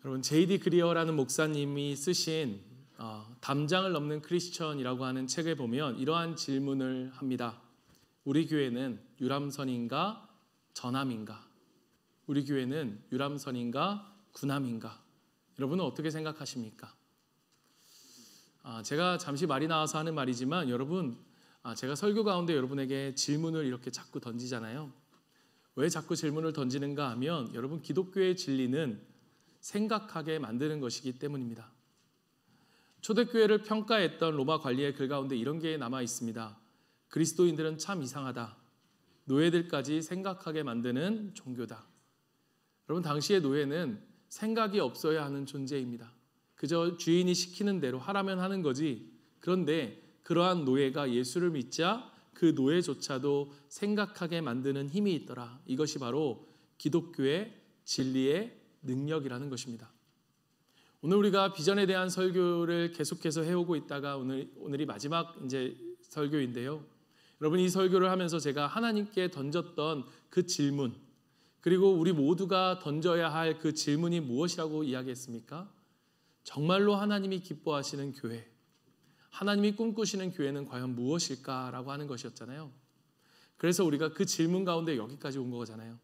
여러분, J.D. 그리어라는 목사님이 쓰신 담장을 넘는 크리스천이라고 하는 책에 보면 이러한 질문을 합니다. 우리 교회는 유람선인가 전함인가? 우리 교회는 유람선인가 군함인가? 여러분은 어떻게 생각하십니까? 제가 잠시 말이 나와서 하는 말이지만 여러분, 제가 설교 가운데 여러분에게 질문을 이렇게 자꾸 던지잖아요. 왜 자꾸 질문을 던지는가 하면 여러분, 기독교의 진리는 생각하게 만드는 것이기 때문입니다. 초대교회를 평가했던 로마 관리의 글 가운데 이런 게 남아 있습니다. 그리스도인들은 참 이상하다. 노예들까지 생각하게 만드는 종교다. 여러분, 당시의 노예는 생각이 없어야 하는 존재입니다. 그저 주인이 시키는 대로 하라면 하는 거지. 그런데 그러한 노예가 예수를 믿자 그 노예조차도 생각하게 만드는 힘이 있더라. 이것이 바로 기독교의 진리의 능력이라는 것입니다. 오늘 우리가 비전에 대한 설교를 계속해서 해오고 있다가 오늘이 마지막 이제 설교인데요. 여러분, 이 설교를 하면서 제가 하나님께 던졌던 그 질문, 그리고 우리 모두가 던져야 할 그 질문이 무엇이라고 이야기했습니까? 정말로 하나님이 기뻐하시는 교회, 하나님이 꿈꾸시는 교회는 과연 무엇일까라고 하는 것이었잖아요. 그래서 우리가 그 질문 가운데 여기까지 온 거잖아요.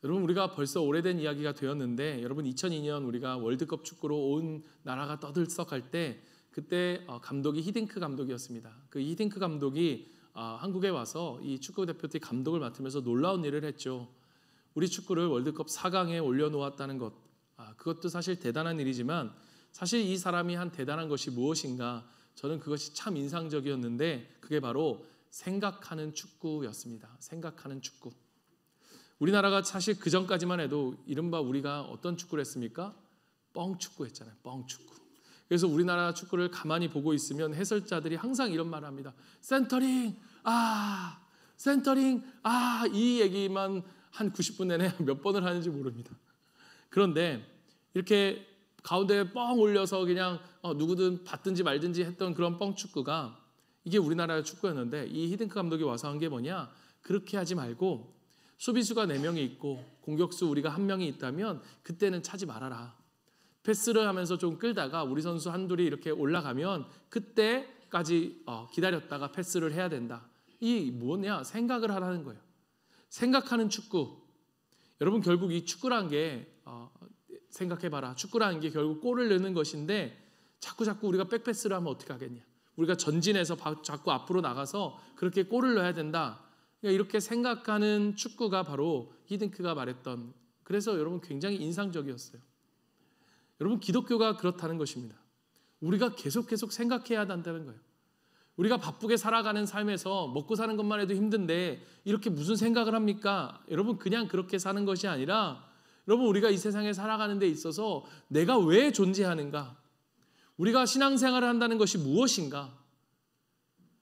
여러분, 우리가 벌써 오래된 이야기가 되었는데 여러분, 2002년 우리가 월드컵 축구로 온 나라가 떠들썩할 때 그때 감독이 히딩크 감독이었습니다. 그 히딩크 감독이 한국에 와서 이 축구 대표팀 감독을 맡으면서 놀라운 일을 했죠. 우리 축구를 월드컵 4강에 올려놓았다는 것, 그것도 사실 대단한 일이지만 사실 이 사람이 한 대단한 것이 무엇인가, 저는 그것이 참 인상적이었는데 그게 바로 생각하는 축구였습니다. 생각하는 축구. 우리나라가 사실 그 전까지만 해도 이른바 우리가 어떤 축구를 했습니까? 뻥축구 했잖아요. 뻥축구. 그래서 우리나라 축구를 가만히 보고 있으면 해설자들이 항상 이런 말을 합니다. 센터링, 센터링, 이 얘기만 한 90분 내내 몇 번을 하는지 모릅니다. 그런데 이렇게 가운데에 뻥 올려서 그냥 누구든 받든지 말든지 했던 그런 뻥축구가 이게 우리나라의 축구였는데 이 히딩크 감독이 와서 한 게 뭐냐? 그렇게 하지 말고 수비수가 4명이 있고 공격수 우리가 1명이 있다면 그때는 차지 말아라. 패스를 하면서 좀 끌다가 우리 선수 한둘이 이렇게 올라가면 그때까지 기다렸다가 패스를 해야 된다. 이 뭐냐? 생각을 하라는 거예요. 생각하는 축구. 여러분, 결국 이 축구란 게 생각해봐라. 축구라는 게 결국 골을 넣는 것인데 자꾸 우리가 백패스를 하면 어떻게 하겠냐? 우리가 전진해서 자꾸 앞으로 나가서 그렇게 골을 넣어야 된다. 이렇게 생각하는 축구가 바로 히딩크가 말했던, 그래서 여러분 굉장히 인상적이었어요. 여러분, 기독교가 그렇다는 것입니다. 우리가 계속 생각해야 한다는 거예요. 우리가 바쁘게 살아가는 삶에서 먹고 사는 것만 해도 힘든데 이렇게 무슨 생각을 합니까? 여러분, 그냥 그렇게 사는 것이 아니라 여러분, 우리가 이 세상에 살아가는 데 있어서 내가 왜 존재하는가? 우리가 신앙생활을 한다는 것이 무엇인가?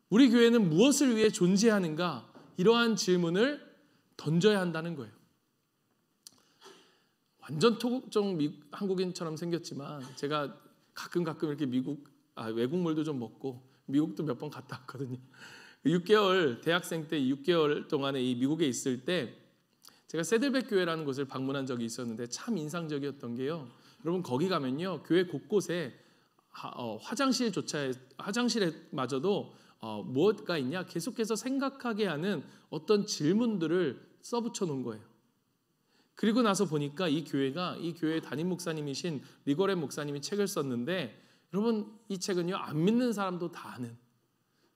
우리 교회는 무엇을 위해 존재하는가? 이러한 질문을 던져야 한다는 거예요. 완전 토국적 한국인처럼 생겼지만 제가 가끔 이렇게 외국물도 좀 먹고 미국도 몇 번 갔다 왔거든요. 6개월 대학생 때 6개월 동안에 이 미국에 있을 때 제가 새들백 교회라는 곳을 방문한 적이 있었는데 참 인상적이었던 게요. 여러분, 거기 가면요, 교회 곳곳에 화장실에마저도 무엇가 있냐 계속해서 생각하게 하는 어떤 질문들을 써붙여 놓은 거예요. 그리고 나서 보니까 이 교회 담임 목사님이신 리거렌 목사님이 책을 썼는데 여러분, 이 책은요, 안 믿는 사람도 다 아는,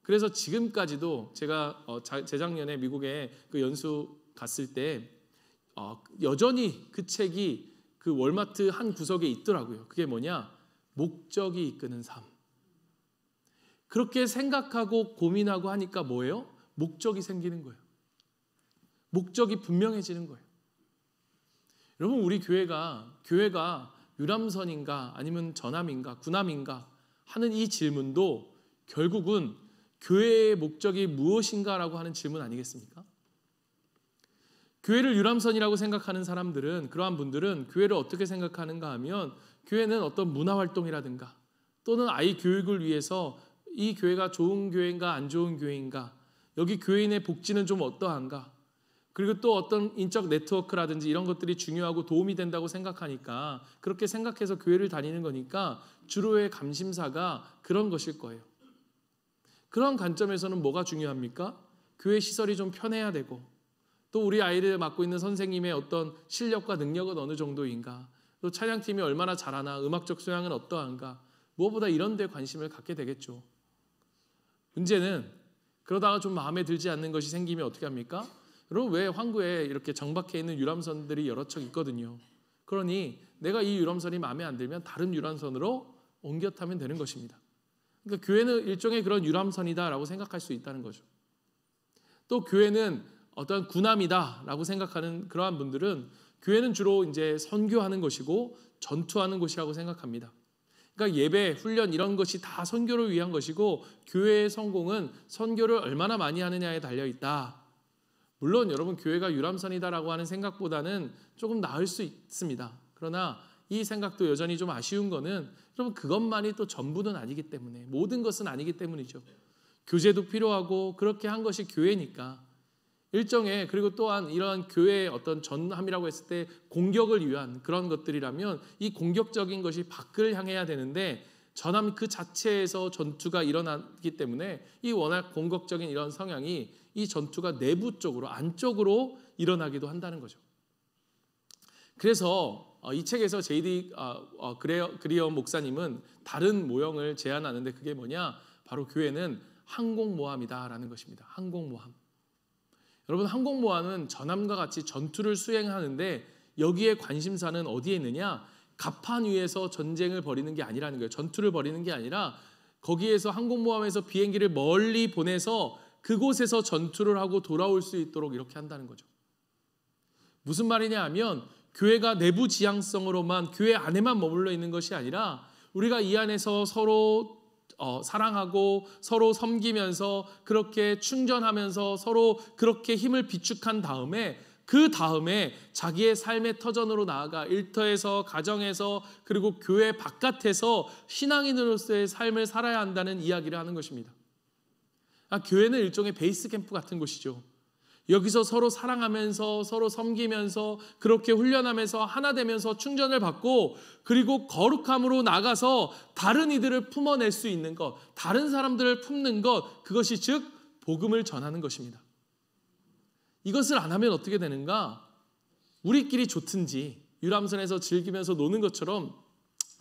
그래서 지금까지도 제가 재작년에 미국에 그 연수 갔을 때 여전히 그 책이 그 월마트 한 구석에 있더라고요. 그게 뭐냐? 목적이 이끄는 삶. 그렇게 생각하고 고민하고 하니까 뭐예요? 목적이 생기는 거예요. 목적이 분명해지는 거예요. 여러분, 우리 교회가 유람선인가 아니면 전함인가 군함인가 하는 이 질문도 결국은 교회의 목적이 무엇인가라고 하는 질문 아니겠습니까? 교회를 유람선이라고 생각하는 사람들은, 그러한 분들은 교회를 어떻게 생각하는가 하면 교회는 어떤 문화활동이라든가 또는 아이 교육을 위해서 이 교회가 좋은 교회인가 안 좋은 교회인가, 여기 교인의 복지는 좀 어떠한가, 그리고 또 어떤 인적 네트워크라든지 이런 것들이 중요하고 도움이 된다고 생각하니까 그렇게 생각해서 교회를 다니는 거니까 주로의 감심사가 그런 것일 거예요. 그런 관점에서는 뭐가 중요합니까? 교회 시설이 좀 편해야 되고 또 우리 아이를 맡고 있는 선생님의 어떤 실력과 능력은 어느 정도인가, 또 찬양팀이 얼마나 잘하나, 음악적 소양은 어떠한가, 무엇보다 이런 데 관심을 갖게 되겠죠. 문제는 그러다가 좀 마음에 들지 않는 것이 생기면 어떻게 합니까? 여러분, 왜 황구에 이렇게 정박해 있는 유람선들이 여러 척 있거든요. 그러니 내가 이 유람선이 마음에 안 들면 다른 유람선으로 옮겨 타면 되는 것입니다. 그러니까 교회는 일종의 그런 유람선이다라고 생각할 수 있다는 거죠. 또 교회는 어떤 군함이다라고 생각하는 그러한 분들은 교회는 주로 이제 선교하는 것이고 전투하는 곳이라고 생각합니다. 그러니까 예배, 훈련 이런 것이 다 선교를 위한 것이고 교회의 성공은 선교를 얼마나 많이 하느냐에 달려 있다. 물론 여러분, 교회가 유람선이다라고 하는 생각보다는 조금 나을 수 있습니다. 그러나 이 생각도 여전히 좀 아쉬운 거는 여러분, 그것만이 또 전부는 아니기 때문에, 모든 것은 아니기 때문이죠. 교제도 필요하고 그렇게 한 것이 교회니까 일정의, 그리고 또한 이러한 교회의 어떤 전함이라고 했을 때 공격을 위한 그런 것들이라면 이 공격적인 것이 밖을 향해야 되는데 전함 그 자체에서 전투가 일어나기 때문에 이 워낙 공격적인 이런 성향이 이 전투가 내부 쪽으로, 안쪽으로 일어나기도 한다는 거죠. 그래서 이 책에서 J.D. 그리어 목사님은 다른 모형을 제안하는데 그게 뭐냐? 바로 교회는 항공모함이다라는 것입니다. 항공모함. 여러분, 항공모함은 전함과 같이 전투를 수행하는데 여기에 관심사는 어디에 있느냐? 갑판 위에서 전쟁을 벌이는 게 아니라는 거예요. 전투를 벌이는 게 아니라 거기에서 항공모함에서 비행기를 멀리 보내서 그곳에서 전투를 하고 돌아올 수 있도록 이렇게 한다는 거죠. 무슨 말이냐 하면 교회가 내부 지향성으로만, 교회 안에만 머물러 있는 것이 아니라 우리가 이 안에서 서로 사랑하고 서로 섬기면서 그렇게 충전하면서 서로 그렇게 힘을 비축한 다음에 그 다음에 자기의 삶의 터전으로 나아가 일터에서, 가정에서, 그리고 교회 바깥에서 신앙인으로서의 삶을 살아야 한다는 이야기를 하는 것입니다. 교회는 일종의 베이스 캠프 같은 곳이죠. 여기서 서로 사랑하면서 서로 섬기면서 그렇게 훈련하면서 하나 되면서 충전을 받고 그리고 거룩함으로 나가서 다른 이들을 품어낼 수 있는 것, 다른 사람들을 품는 것, 그것이 즉 복음을 전하는 것입니다. 이것을 안 하면 어떻게 되는가? 우리끼리 좋든지 유람선에서 즐기면서 노는 것처럼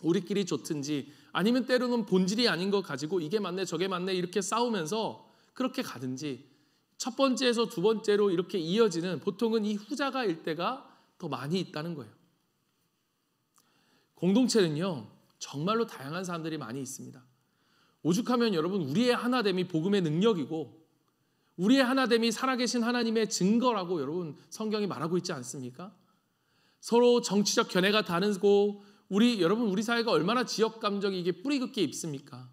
우리끼리 좋든지 아니면 때로는 본질이 아닌 것 가지고 이게 맞네 저게 맞네 이렇게 싸우면서 그렇게 가든지 첫 번째에서 두 번째로 이렇게 이어지는, 보통은 이 후자가 일대가 더 많이 있다는 거예요. 공동체는요, 정말로 다양한 사람들이 많이 있습니다. 오죽하면 여러분, 우리의 하나됨이 복음의 능력이고 우리의 하나됨이 살아계신 하나님의 증거라고 여러분 성경이 말하고 있지 않습니까? 서로 정치적 견해가 다르고 여러분 우리 사회가 얼마나 지역 감정이 이게 뿌리 깊게 있습니까?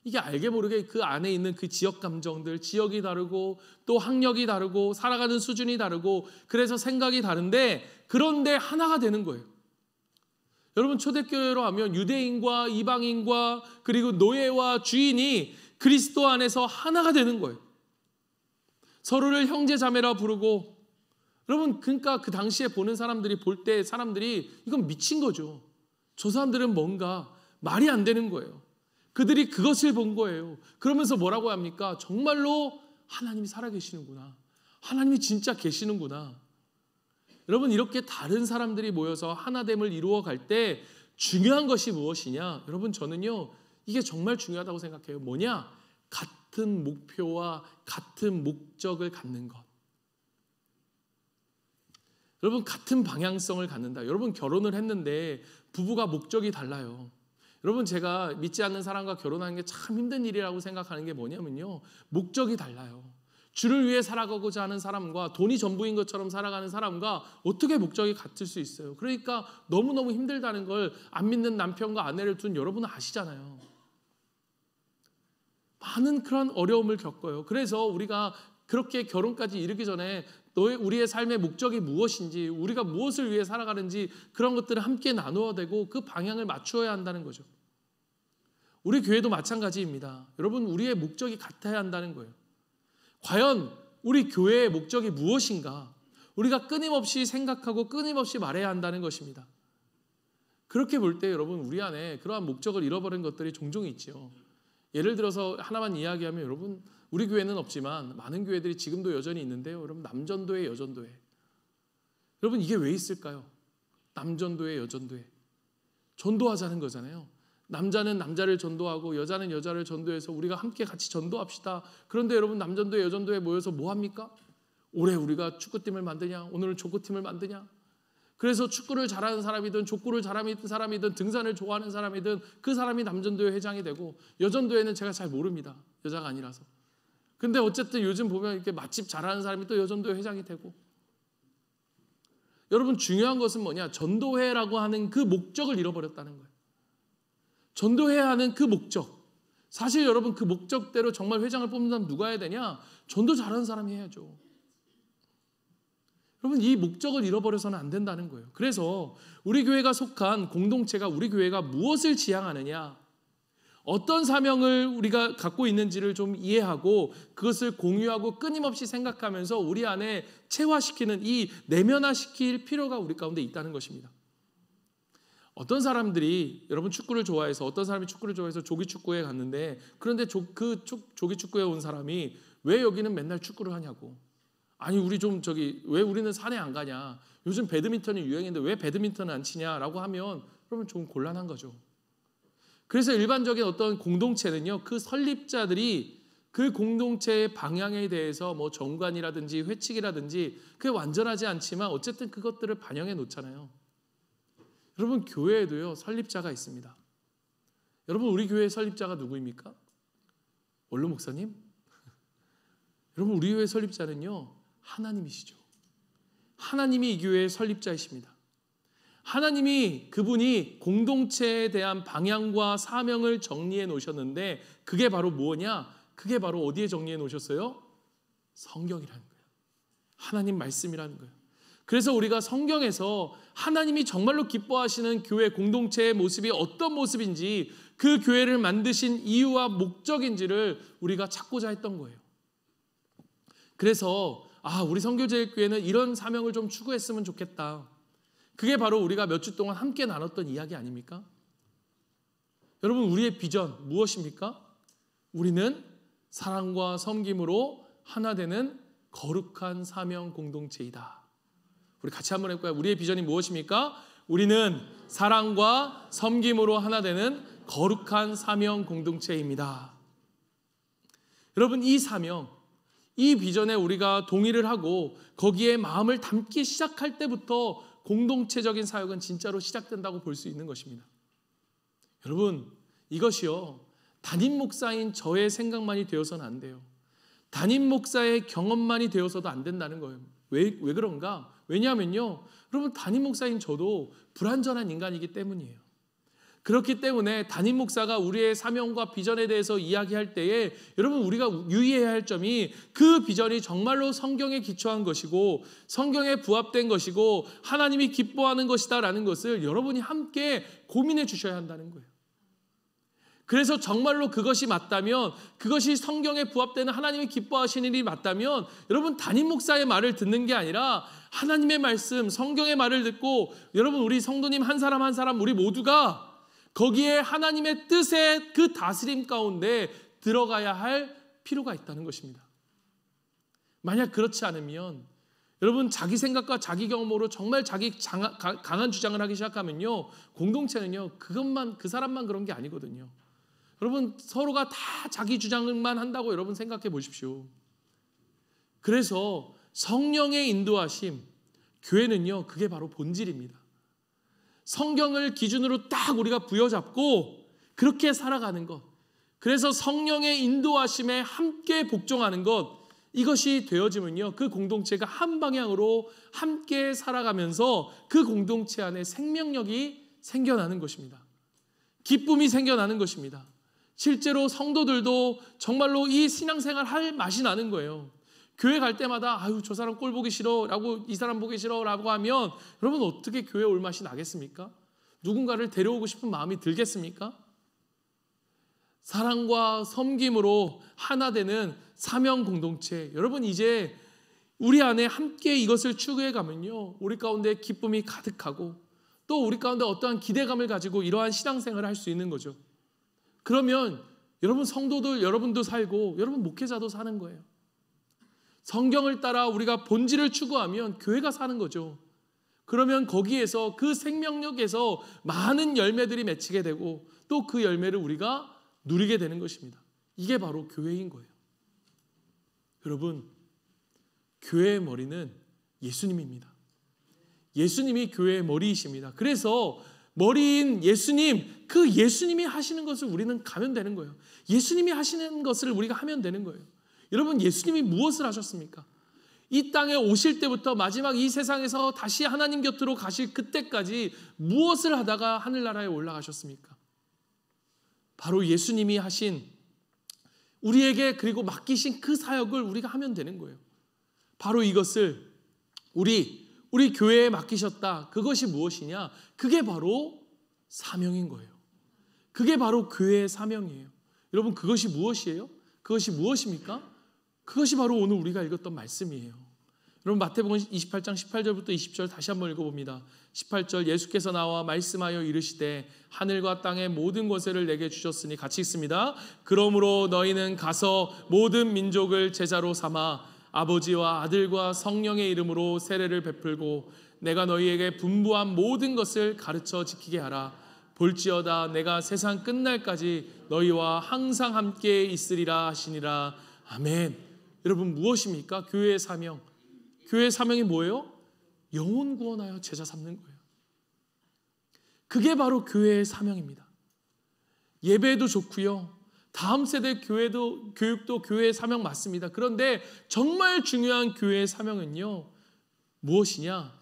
이게 알게 모르게 그 안에 있는 그 지역 감정들, 지역이 다르고 또 학력이 다르고 살아가는 수준이 다르고 그래서 생각이 다른데 그런데 하나가 되는 거예요. 여러분, 초대교회로 하면 유대인과 이방인과 그리고 노예와 주인이 그리스도 안에서 하나가 되는 거예요. 서로를 형제 자매라 부르고, 여러분 그러니까 그 당시에 보는 사람들이 볼 때 사람들이 이건 미친 거죠. 저 사람들은 뭔가 말이 안 되는 거예요. 그들이 그것을 본 거예요. 그러면서 뭐라고 합니까? 정말로 하나님이 살아계시는구나. 하나님이 진짜 계시는구나. 여러분, 이렇게 다른 사람들이 모여서 하나됨을 이루어 갈 때 중요한 것이 무엇이냐? 여러분, 저는요 이게 정말 중요하다고 생각해요. 뭐냐? 같은 목표와 같은 목적을 갖는 것. 여러분, 같은 방향성을 갖는다. 여러분, 결혼을 했는데 부부가 목적이 달라요. 여러분, 제가 믿지 않는 사람과 결혼하는 게 참 힘든 일이라고 생각하는 게 뭐냐면요, 목적이 달라요. 주를 위해 살아가고자 하는 사람과 돈이 전부인 것처럼 살아가는 사람과 어떻게 목적이 같을 수 있어요? 그러니까 너무너무 힘들다는 걸 안 믿는 남편과 아내를 둔 여러분은 아시잖아요. 많은 그런 어려움을 겪어요. 그래서 우리가 그렇게 결혼까지 이르기 전에 우리의 삶의 목적이 무엇인지, 우리가 무엇을 위해 살아가는지 그런 것들을 함께 나누어야 되고 그 방향을 맞추어야 한다는 거죠. 우리 교회도 마찬가지입니다. 여러분, 우리의 목적이 같아야 한다는 거예요. 과연 우리 교회의 목적이 무엇인가? 우리가 끊임없이 생각하고 끊임없이 말해야 한다는 것입니다. 그렇게 볼 때 여러분 우리 안에 그러한 목적을 잃어버린 것들이 종종 있죠. 예를 들어서 하나만 이야기하면 여러분 우리 교회는 없지만 많은 교회들이 지금도 여전히 있는데요. 여러분 남전도회, 여전도회. 여러분 이게 왜 있을까요? 남전도회, 여전도회. 전도하자는 거잖아요. 남자는 남자를 전도하고 여자는 여자를 전도해서 우리가 함께 같이 전도합시다. 그런데 여러분 남전도회, 여전도회 모여서 뭐 합니까? 올해 우리가 축구팀을 만드냐? 오늘은 족구팀을 만드냐? 그래서 축구를 잘하는 사람이든 족구를 잘하는 사람이든 등산을 좋아하는 사람이든 그 사람이 남전도회 회장이 되고, 여전도회는 제가 잘 모릅니다. 여자가 아니라서. 근데 어쨌든 요즘 보면 이렇게 맛집 잘하는 사람이 또 여전도회 회장이 되고. 여러분 중요한 것은 뭐냐? 전도회라고 하는 그 목적을 잃어버렸다는 거예요. 전도해야 하는 그 목적. 사실 여러분 그 목적대로 정말 회장을 뽑는 사람 누가 해야 되냐? 전도 잘하는 사람이 해야죠. 여러분 이 목적을 잃어버려서는 안 된다는 거예요. 그래서 우리 교회가 속한 공동체가 우리 교회가 무엇을 지향하느냐, 어떤 사명을 우리가 갖고 있는지를 좀 이해하고 그것을 공유하고 끊임없이 생각하면서 우리 안에 체화시키는, 이 내면화시킬 필요가 우리 가운데 있다는 것입니다. 어떤 사람들이 여러분 축구를 좋아해서, 어떤 사람이 축구를 좋아해서 조기축구에 갔는데, 그런데 그 조기축구에 온 사람이 왜 여기는 맨날 축구를 하냐고, 아니 우리 좀 왜 우리는 산에 안 가냐, 요즘 배드민턴이 유행인데 왜 배드민턴을 안 치냐라고 하면 그러면 좀 곤란한 거죠. 그래서 일반적인 어떤 공동체는요, 그 설립자들이 그 공동체의 방향에 대해서 뭐 정관이라든지 회칙이라든지 그게 완전하지 않지만 어쨌든 그것들을 반영해 놓잖아요. 여러분 교회에도요 설립자가 있습니다. 여러분 우리 교회의 설립자가 누구입니까? 원로 목사님? 여러분 우리 교회의 설립자는요 하나님이시죠. 하나님이 이 교회의 설립자이십니다. 하나님이, 그분이 공동체에 대한 방향과 사명을 정리해 놓으셨는데 그게 바로 뭐냐? 그게 바로 어디에 정리해 놓으셨어요? 성경이라는 거예요. 하나님 말씀이라는 거예요. 그래서 우리가 성경에서 하나님이 정말로 기뻐하시는 교회 공동체의 모습이 어떤 모습인지, 그 교회를 만드신 이유와 목적인지를 우리가 찾고자 했던 거예요. 그래서 우리 선교제일교회는 이런 사명을 좀 추구했으면 좋겠다. 그게 바로 우리가 몇 주 동안 함께 나눴던 이야기 아닙니까? 여러분 우리의 비전 무엇입니까? 우리는 사랑과 섬김으로 하나 되는 거룩한 사명 공동체이다. 우리 같이 한번 해볼까요? 우리의 비전이 무엇입니까? 우리는 사랑과 섬김으로 하나 되는 거룩한 사명 공동체입니다. 여러분 이 사명, 이 비전에 우리가 동의를 하고 거기에 마음을 담기 시작할 때부터 공동체적인 사역은 진짜로 시작된다고 볼 수 있는 것입니다. 여러분 이것이요 담임 목사인 저의 생각만이 되어서는 안 돼요. 담임 목사의 경험만이 되어서도 안 된다는 거예요. 왜 그런가? 왜냐하면요 여러분 담임 목사인 저도 불완전한 인간이기 때문이에요. 그렇기 때문에 담임 목사가 우리의 사명과 비전에 대해서 이야기할 때에 여러분 우리가 유의해야 할 점이, 그 비전이 정말로 성경에 기초한 것이고 성경에 부합된 것이고 하나님이 기뻐하는 것이다라는 것을 여러분이 함께 고민해 주셔야 한다는 거예요. 그래서 정말로 그것이 맞다면, 그것이 성경에 부합되는 하나님이 기뻐하시는 일이 맞다면 여러분 담임 목사의 말을 듣는 게 아니라 하나님의 말씀, 성경의 말을 듣고 여러분 우리 성도님 한 사람 한 사람 우리 모두가 거기에 하나님의 뜻의 그 다스림 가운데 들어가야 할 필요가 있다는 것입니다. 만약 그렇지 않으면 여러분 자기 생각과 자기 경험으로 정말 자기 강한 주장을 하기 시작하면요 공동체는요 그 사람만 그런 게 아니거든요. 여러분 서로가 다 자기 주장만 한다고 여러분 생각해 보십시오. 그래서 성령의 인도하심, 교회는요 그게 바로 본질입니다. 성경을 기준으로 딱 우리가 부여잡고 그렇게 살아가는 것, 그래서 성령의 인도하심에 함께 복종하는 것, 이것이 되어지면요 그 공동체가 한 방향으로 함께 살아가면서 그 공동체 안에 생명력이 생겨나는 것입니다. 기쁨이 생겨나는 것입니다. 실제로 성도들도 정말로 이 신앙생활 할 맛이 나는 거예요. 교회 갈 때마다 저 사람 꼴 보기 싫어라고, 이 사람 보기 싫어라고 하면 여러분 어떻게 교회 올 맛이 나겠습니까? 누군가를 데려오고 싶은 마음이 들겠습니까? 사랑과 섬김으로 하나 되는 사명 공동체. 여러분 이제 우리 안에 함께 이것을 추구해 가면요, 우리 가운데 기쁨이 가득하고 또 우리 가운데 어떠한 기대감을 가지고 이러한 신앙생활을 할 수 있는 거죠. 그러면 여러분 성도들, 여러분도 살고 여러분 목회자도 사는 거예요. 성경을 따라 우리가 본질을 추구하면 교회가 사는 거죠. 그러면 거기에서 그 생명력에서 많은 열매들이 맺히게 되고 또 그 열매를 우리가 누리게 되는 것입니다. 이게 바로 교회인 거예요. 여러분, 교회의 머리는 예수님입니다. 예수님이 교회의 머리이십니다. 그래서 머리인 예수님, 그 예수님이 하시는 것을 우리는 가면 되는 거예요. 예수님이 하시는 것을 우리가 하면 되는 거예요. 여러분, 예수님이 무엇을 하셨습니까? 이 땅에 오실 때부터 마지막 이 세상에서 다시 하나님 곁으로 가실 그때까지 무엇을 하다가 하늘나라에 올라가셨습니까? 바로 예수님이 하신 우리에게 그리고 맡기신 그 사역을 우리가 하면 되는 거예요. 바로 이것을 우리 교회에 맡기셨다. 그것이 무엇이냐? 그게 바로 사명인 거예요. 그게 바로 교회의 사명이에요. 여러분, 그것이 무엇이에요? 그것이 무엇입니까? 그것이 바로 오늘 우리가 읽었던 말씀이에요. 여러분, 마태복음 28장 18절부터 20절 다시 한번 읽어봅니다. 18절, 예수께서 나와 말씀하여 이르시되 하늘과 땅의 모든 권세를 내게 주셨으니, 같이 읽습니다. 그러므로 너희는 가서 모든 민족을 제자로 삼아 아버지와 아들과 성령의 이름으로 세례를 베풀고 내가 너희에게 분부한 모든 것을 가르쳐 지키게 하라. 볼지어다 내가 세상 끝날까지 너희와 항상 함께 있으리라 하시니라. 아멘. 여러분, 무엇입니까? 교회의 사명. 교회의 사명이 뭐예요? 영혼 구원하여 제자 삼는 거예요. 그게 바로 교회의 사명입니다. 예배도 좋고요, 다음 세대 교육도 교회의 사명 맞습니다. 그런데 정말 중요한 교회의 사명은요, 무엇이냐?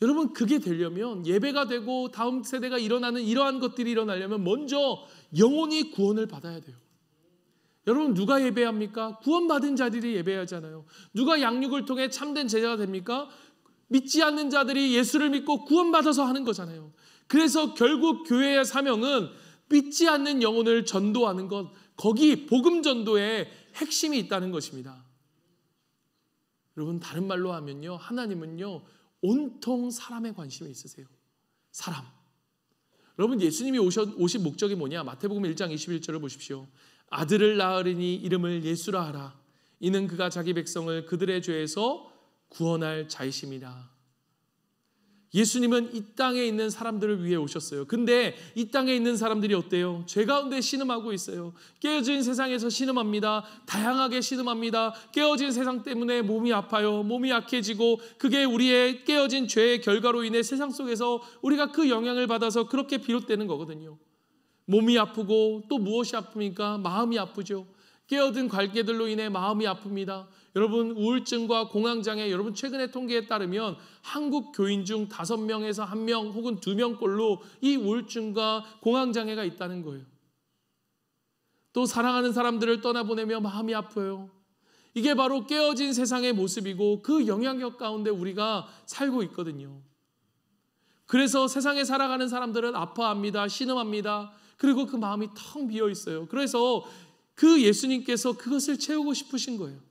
여러분, 그게 되려면, 예배가 되고 다음 세대가 일어나는 이러한 것들이 일어나려면 먼저 영혼이 구원을 받아야 돼요. 여러분, 누가 예배합니까? 구원받은 자들이 예배하잖아요. 누가 양육을 통해 참된 제자가 됩니까? 믿지 않는 자들이 예수를 믿고 구원받아서 하는 거잖아요. 그래서 결국 교회의 사명은 믿지 않는 영혼을 전도하는 것, 거기 복음 전도의 핵심이 있다는 것입니다. 여러분, 다른 말로 하면요, 하나님은요 온통 사람에 관심이 있으세요. 사람. 여러분, 예수님이 오신 목적이 뭐냐? 마태복음 1장 21절을 보십시오. 아들을 낳으리니 이름을 예수라 하라. 이는 그가 자기 백성을 그들의 죄에서 구원할 자이심이라. 예수님은 이 땅에 있는 사람들을 위해 오셨어요. 근데 이 땅에 있는 사람들이 어때요? 죄 가운데 신음하고 있어요. 깨어진 세상에서 신음합니다. 다양하게 신음합니다. 깨어진 세상 때문에 몸이 아파요. 몸이 약해지고 그게 우리의 깨어진 죄의 결과로 인해 세상 속에서 우리가 그 영향을 받아서 그렇게 비롯되는 거거든요. 몸이 아프고 또 무엇이 아픕니까? 마음이 아프죠. 깨어든 관계들로 인해 마음이 아픕니다. 여러분, 우울증과 공황장애, 여러분 최근의 통계에 따르면 한국 교인 중 5명에서 1명 혹은 2명꼴로 이 우울증과 공황장애가 있다는 거예요. 또 사랑하는 사람들을 떠나보내며 마음이 아파요. 이게 바로 깨어진 세상의 모습이고 그 영향력 가운데 우리가 살고 있거든요. 그래서 세상에 살아가는 사람들은 아파합니다. 신음합니다. 그리고 그 마음이 텅 비어 있어요. 그래서 그 예수님께서 그것을 채우고 싶으신 거예요.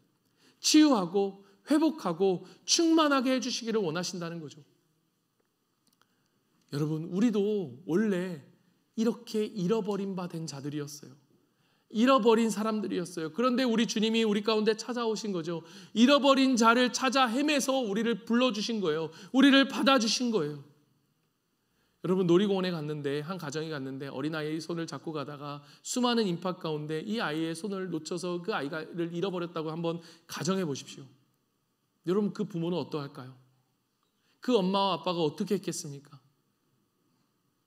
치유하고 회복하고 충만하게 해주시기를 원하신다는 거죠. 여러분, 우리도 원래 이렇게 잃어버린 바 된 자들이었어요. 잃어버린 사람들이었어요. 그런데 우리 주님이 우리 가운데 찾아오신 거죠. 잃어버린 자를 찾아 헤매서 우리를 불러주신 거예요. 우리를 받아주신 거예요. 여러분, 놀이공원에 갔는데, 한 가정이 갔는데 어린아이의 손을 잡고 가다가 수많은 인파 가운데 이 아이의 손을 놓쳐서 그 아이를 잃어버렸다고 한번 가정해 보십시오. 여러분, 그 부모는 어떠할까요? 그 엄마와 아빠가 어떻게 했겠습니까?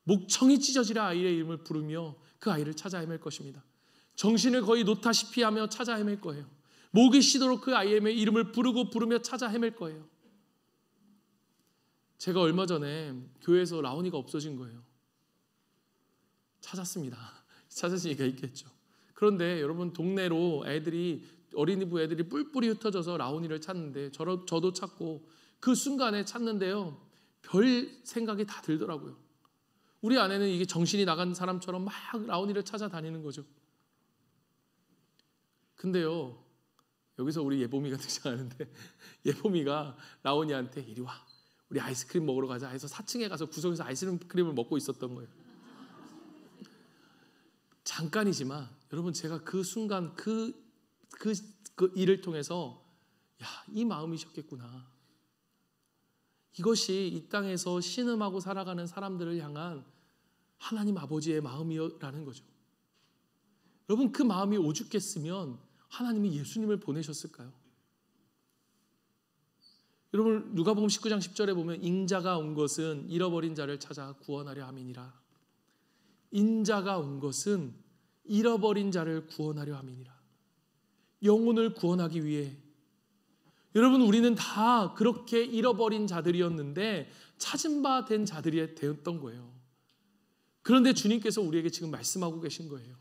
목청이 찢어질 아이의 이름을 부르며 그 아이를 찾아 헤맬 것입니다. 정신을 거의 놓다시피 하며 찾아 헤맬 거예요. 목이 쉬도록 그 아이의 이름을 부르며 찾아 헤맬 거예요. 제가 얼마 전에 교회에서 라온이가 없어진 거예요. 찾았습니다. 찾았으니까 있겠죠. 그런데 여러분, 동네로 어린이부 애들이 뿔뿔이 흩어져서 라온이를 찾는데 저도 찾고 그 순간에 찾는데요, 별 생각이 다 들더라고요. 우리 아내는 이게 정신이 나간 사람처럼 막 라온이를 찾아다니는 거죠. 근데요, 여기서 우리 예봄이가 등장하는데 예봄이가 라온이한테 이리 와, 우리 아이스크림 먹으러 가자 해서 4층에 가서 구석에서 아이스크림을 먹고 있었던 거예요. 잠깐이지만 여러분, 제가 그 순간 그 일을 통해서 이 마음이셨겠구나. 이것이 이 땅에서 신음하고 살아가는 사람들을 향한 하나님 아버지의 마음이라는 거죠. 여러분, 그 마음이 오죽했으면 하나님이 예수님을 보내셨을까요? 여러분, 누가복음 19장 10절에 보면 인자가 온 것은 잃어버린 자를 찾아 구원하려 함이니라. 인자가 온 것은 잃어버린 자를 구원하려 함이니라. 영혼을 구원하기 위해. 여러분, 우리는 다 그렇게 잃어버린 자들이었는데 찾은 바 된 자들이 되었던 거예요. 그런데 주님께서 우리에게 지금 말씀하고 계신 거예요.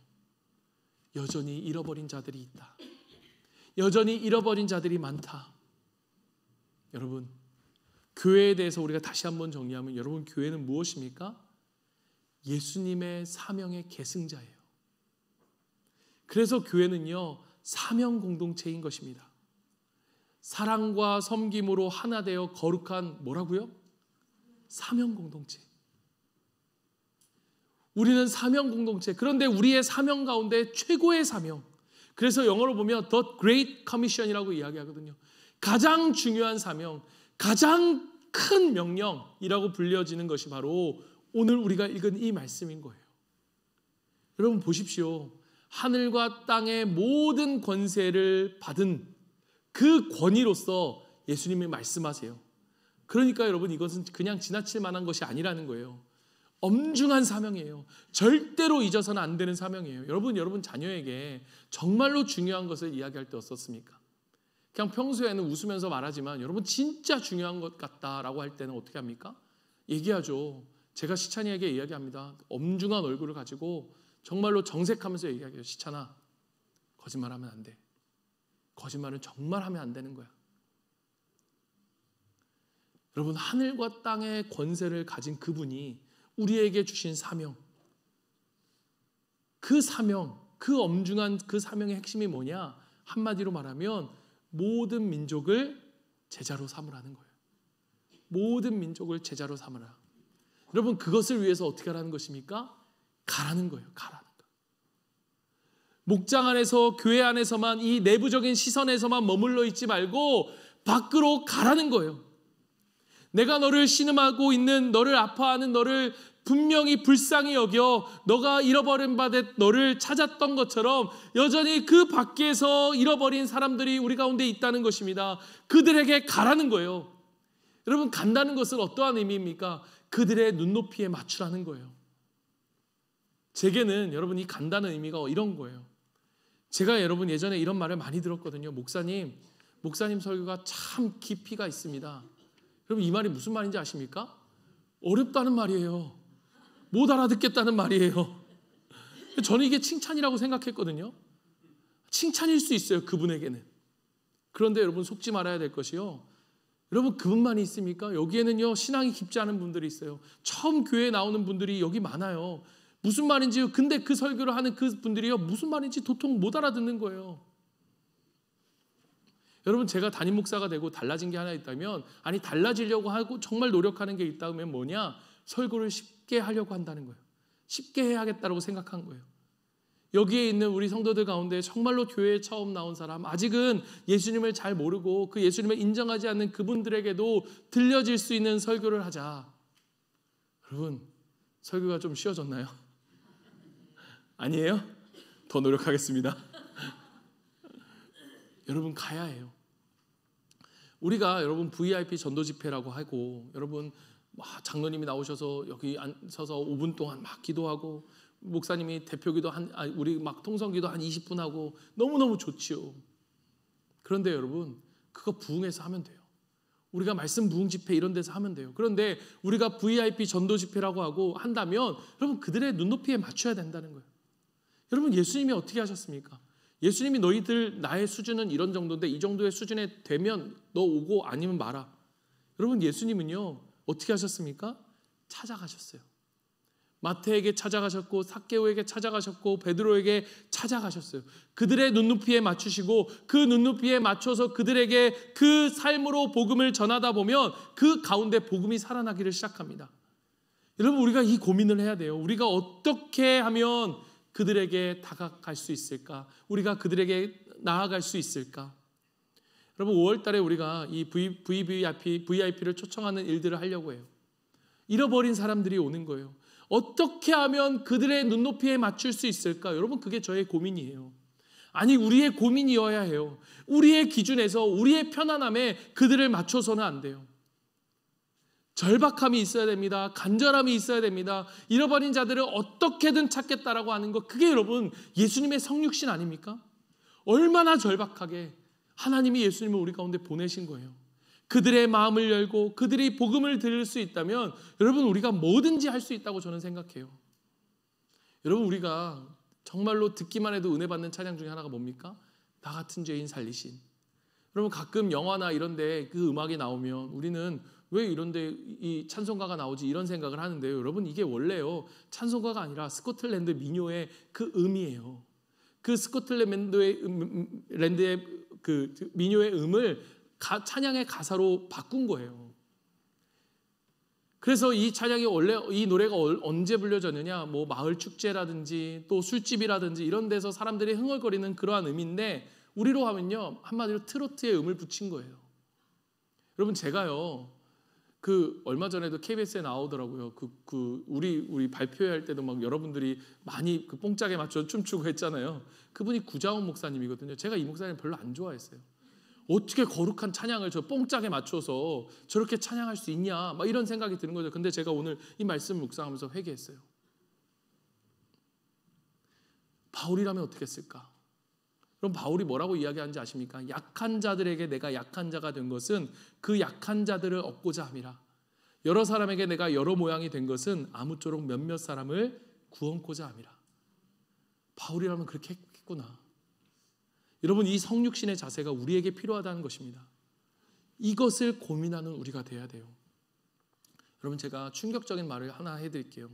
여전히 잃어버린 자들이 있다. 여전히 잃어버린 자들이 많다. 여러분, 교회에 대해서 우리가 다시 한번 정리하면, 여러분, 교회는 무엇입니까? 예수님의 사명의 계승자예요. 그래서 교회는요, 사명 공동체인 것입니다. 사랑과 섬김으로 하나 되어 거룩한 뭐라고요? 사명 공동체. 우리는 사명 공동체. 그런데 우리의 사명 가운데 최고의 사명. 그래서 영어로 보면 The Great Commission이라고 이야기하거든요. 가장 중요한 사명, 가장 큰 명령이라고 불려지는 것이 바로 오늘 우리가 읽은 이 말씀인 거예요. 여러분 보십시오. 하늘과 땅의 모든 권세를 받은 그 권위로서 예수님이 말씀하세요. 그러니까 여러분, 이것은 그냥 지나칠 만한 것이 아니라는 거예요. 엄중한 사명이에요. 절대로 잊어서는 안 되는 사명이에요. 여러분 자녀에게 정말로 중요한 것을 이야기할 때 어떻습니까? 그냥 평소에는 웃으면서 말하지만 여러분 진짜 중요한 것 같다라고 할 때는 어떻게 합니까? 얘기하죠. 제가 시찬이에게 이야기합니다. 엄중한 얼굴을 가지고 정말로 정색하면서 얘기하게요. 시찬아, 거짓말하면 안 돼. 거짓말은 정말 하면 안 되는 거야. 여러분, 하늘과 땅의 권세를 가진 그분이 우리에게 주신 사명, 그 사명, 그 엄중한 그 사명의 핵심이 뭐냐? 한마디로 말하면 모든 민족을 제자로 삼으라는 거예요. 모든 민족을 제자로 삼으라. 여러분, 그것을 위해서 어떻게 하라는 것입니까? 가라는 거예요. 가라는 거. 목장 안에서, 교회 안에서만, 이 내부적인 시선에서만 머물러 있지 말고 밖으로 가라는 거예요. 내가 너를 신음하고 있는, 너를 아파하는 너를 분명히 불쌍히 여겨 너가 잃어버린 바 된 너를 찾았던 것처럼 여전히 그 밖에서 잃어버린 사람들이 우리 가운데 있다는 것입니다. 그들에게 가라는 거예요. 여러분, 간다는 것은 어떠한 의미입니까? 그들의 눈높이에 맞추라는 거예요. 제게는 여러분, 이 간다는 의미가 이런 거예요. 제가 여러분 예전에 이런 말을 많이 들었거든요. 목사님 설교가 참 깊이가 있습니다. 여러분, 이 말이 무슨 말인지 아십니까? 어렵다는 말이에요. 못 알아듣겠다는 말이에요. 저는 이게 칭찬이라고 생각했거든요. 칭찬일 수 있어요, 그분에게는. 그런데 여러분, 속지 말아야 될 것이요, 여러분, 그분만이 있습니까? 여기에는요, 신앙이 깊지 않은 분들이 있어요. 처음 교회에 나오는 분들이 여기 많아요. 무슨 말인지, 근데 그 설교를 하는 그 분들이요, 무슨 말인지 도통 못 알아듣는 거예요. 여러분, 제가 담임 목사가 되고 달라진 게 하나 있다면, 아니 달라지려고 하고 정말 노력하는 게 있다면 뭐냐? 설교를 쉽게 하려고 한다는 거예요. 쉽게 해야겠다고 생각한 거예요. 여기에 있는 우리 성도들 가운데 정말로 교회에 처음 나온 사람, 아직은 예수님을 잘 모르고 그 예수님을 인정하지 않는 그분들에게도 들려질 수 있는 설교를 하자. 여러분, 설교가 좀 쉬워졌나요? 아니에요? 더 노력하겠습니다. 여러분, 가야 해요. 우리가 여러분 VIP 전도 집회라고 하고, 여러분 장로님이 나오셔서 여기 앉아서 5분 동안 막 기도하고, 목사님이 대표기도 우리 막 통성기도 한 20분 하고, 너무너무 좋지요. 그런데 여러분, 그거 부흥해서 하면 돼요. 우리가 말씀 부흥 집회 이런 데서 하면 돼요. 그런데 우리가 VIP 전도 집회라고 하고 한다면 여러분, 그들의 눈높이에 맞춰야 된다는 거예요. 여러분, 예수님이 어떻게 하셨습니까? 예수님이 너희들 나의 수준은 이런 정도인데 이 정도의 수준에 되면 너 오고 아니면 마라. 여러분, 예수님은요 어떻게 하셨습니까? 찾아가셨어요. 마태에게 찾아가셨고 삭개오에게 찾아가셨고 베드로에게 찾아가셨어요. 그들의 눈높이에 맞추시고 그 눈높이에 맞춰서 그들에게 그 삶으로 복음을 전하다 보면 그 가운데 복음이 살아나기를 시작합니다. 여러분, 우리가 이 고민을 해야 돼요. 우리가 어떻게 하면 그들에게 다가갈 수 있을까? 우리가 그들에게 나아갈 수 있을까? 여러분, 5월 달에 우리가 이 VIP를 초청하는 일들을 하려고 해요. 잃어버린 사람들이 오는 거예요. 어떻게 하면 그들의 눈높이에 맞출 수 있을까? 여러분, 그게 저의 고민이에요. 아니, 우리의 고민이어야 해요. 우리의 기준에서 우리의 편안함에 그들을 맞춰서는 안 돼요. 절박함이 있어야 됩니다. 간절함이 있어야 됩니다. 잃어버린 자들을 어떻게든 찾겠다라고 하는 것, 그게 여러분 예수님의 성육신 아닙니까? 얼마나 절박하게 하나님이 예수님을 우리 가운데 보내신 거예요. 그들의 마음을 열고 그들이 복음을 들을 수 있다면 여러분, 우리가 뭐든지 할 수 있다고 저는 생각해요. 여러분, 우리가 정말로 듣기만 해도 은혜 받는 찬양 중에 하나가 뭡니까? 나 같은 죄인 살리신. 여러분, 가끔 영화나 이런 데 그 음악이 나오면 우리는 왜 이런 데 이 찬송가가 나오지 이런 생각을 하는데요. 여러분, 이게 원래요 찬송가가 아니라 스코틀랜드 민요의 그 음이에요. 그 스코틀랜드의 그 민요의 음을 찬양의 가사로 바꾼 거예요. 그래서 이 찬양이 원래 이 노래가 언제 불려졌느냐, 뭐 마을 축제라든지 또 술집이라든지 이런 데서 사람들이 흥얼거리는 그러한 음인데, 우리로 하면요 한마디로 트로트의 음을 붙인 거예요. 여러분, 제가요 그 얼마 전에도 KBS에 나오더라고요. 우리 발표할 때도 막 여러분들이 많이 그 뽕짝에 맞춰 춤추고 했잖아요. 그분이 구자원 목사님이거든요. 제가 이 목사님 별로 안 좋아했어요. 어떻게 거룩한 찬양을 저 뽕짝에 맞춰서 저렇게 찬양할 수 있냐, 막 이런 생각이 드는 거죠. 근데 제가 오늘 이 말씀을 묵상하면서 회개했어요. 바울이라면 어떻게 했을까? 그럼 바울이 뭐라고 이야기하는지 아십니까? 약한 자들에게 내가 약한 자가 된 것은 그 약한 자들을 얻고자 함이라. 여러 사람에게 내가 여러 모양이 된 것은 아무쪼록 몇몇 사람을 구원코자 함이라. 바울이라면 그렇게 했구나. 여러분, 이 성육신의 자세가 우리에게 필요하다는 것입니다. 이것을 고민하는 우리가 돼야 돼요. 여러분, 제가 충격적인 말을 하나 해드릴게요.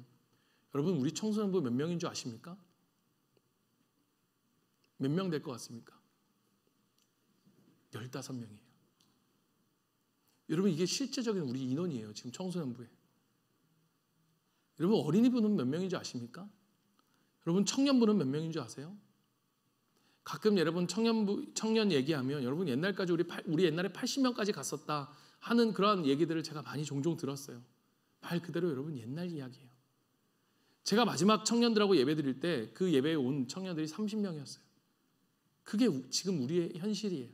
여러분, 우리 청소년부 몇 명인 줄 아십니까? 몇 명 될 것 같습니까? 15명이에요. 여러분, 이게 실제적인 우리 인원이에요. 지금 청소년부에. 여러분, 어린이부는 몇 명인 줄 아십니까? 여러분, 청년부는 몇 명인 줄 아세요? 가끔 여러분 청년 얘기하면 여러분 옛날까지 우리 옛날에 80명까지 갔었다 하는 그런 얘기들을 제가 많이 종종 들었어요. 말 그대로 여러분 옛날 이야기예요. 제가 마지막 청년들하고 예배 드릴 때 그 예배에 온 청년들이 30명이었어요. 그게 지금 우리의 현실이에요.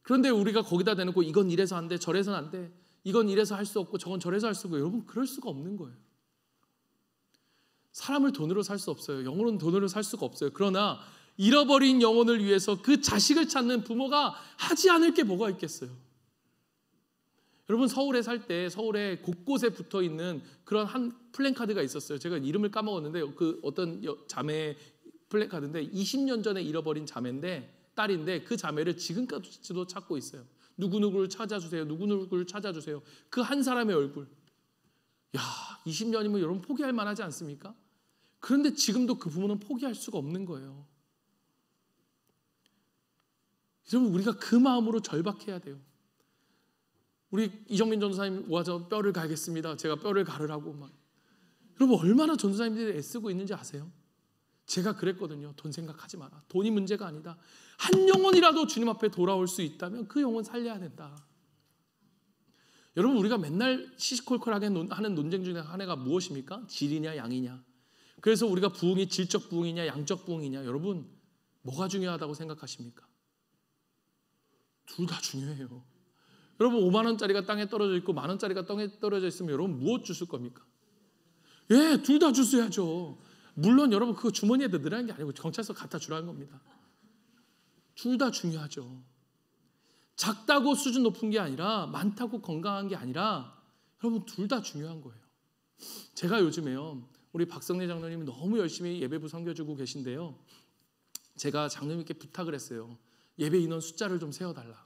그런데 우리가 거기다 대놓고 이건 이래서 안 돼, 저래서는 안 돼, 이건 이래서 할 수 없고 저건 저래서 할 수 없고, 여러분 그럴 수가 없는 거예요. 사람을 돈으로 살 수 없어요. 영혼은 돈으로 살 수가 없어요. 그러나 잃어버린 영혼을 위해서 그 자식을 찾는 부모가 하지 않을 게 뭐가 있겠어요. 여러분, 서울에 살 때 서울에 곳곳에 붙어 있는 그런 한 플랜카드가 있었어요. 제가 이름을 까먹었는데 그 어떤 자매의 플랜카드인데 20년 전에 잃어버린 딸인데 그 자매를 지금까지도 찾고 있어요. 누구누구를 찾아주세요. 누구누구를 찾아주세요. 그 한 사람의 얼굴. 야, 20년이면 여러분 포기할 만하지 않습니까? 그런데 지금도 그 부모는 포기할 수가 없는 거예요. 여러분, 우리가 그 마음으로 절박해야 돼요. 우리 이정민 전도사님 와서 뼈를 갈겠습니다. 제가 뼈를 가르라고 막. 여러분, 얼마나 전도사님들이 애쓰고 있는지 아세요? 제가 그랬거든요. 돈 생각하지 마라. 돈이 문제가 아니다. 한 영혼이라도 주님 앞에 돌아올 수 있다면 그 영혼 살려야 된다. 여러분, 우리가 맨날 시시콜콜하게 하는 논쟁 중에 하나가 무엇입니까? 질이냐 양이냐. 그래서 우리가 부흥이 질적 부흥이냐 양적 부흥이냐. 여러분, 뭐가 중요하다고 생각하십니까? 둘 다 중요해요. 여러분, 5만 원짜리가 땅에 떨어져 있고 만 원짜리가 땅에 떨어져 있으면 여러분 무엇 주실 겁니까? 예, 둘 다 주셔야죠. 물론 여러분 그거 주머니에 넣으라는 게 아니고 경찰서 갖다 주라는 겁니다. 둘 다 중요하죠. 작다고 수준 높은 게 아니라 많다고 건강한 게 아니라 여러분 둘 다 중요한 거예요. 제가 요즘에요, 우리 박성래 장로님이 너무 열심히 예배부 섬겨주고 계신데요, 제가 장로님께 부탁을 했어요. 예배 인원 숫자를 좀 세워달라.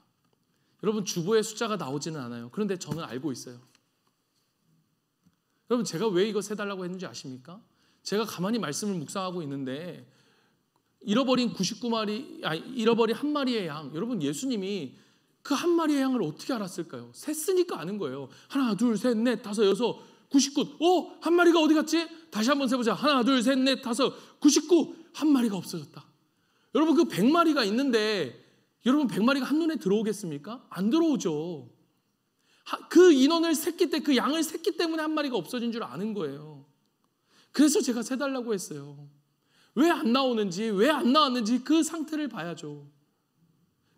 여러분, 주보에 숫자가 나오지는 않아요. 그런데 저는 알고 있어요. 여러분 제가 왜 이거 세달라고 했는지 아십니까? 제가 가만히 말씀을 묵상하고 있는데 잃어버린 99마리, 잃어버린 한 마리의 양, 여러분 예수님이 그 한 마리의 양을 어떻게 알았을까요? 셌으니까 아는 거예요. 하나, 둘, 셋, 넷, 다섯, 여섯, 99. 한 마리가 어디 갔지? 다시 한번 세보자. 하나, 둘, 셋, 넷, 다섯, 99. 한 마리가 없어졌다. 여러분 그 100마리가 있는데 여러분 100마리가 한눈에 들어오겠습니까? 안 들어오죠. 그 인원을 셌기 때문에, 그 양을 셌기 때문에 한 마리가 없어진 줄 아는 거예요. 그래서 제가 세달라고 했어요. 왜 안 나오는지, 왜 안 나왔는지 그 상태를 봐야죠.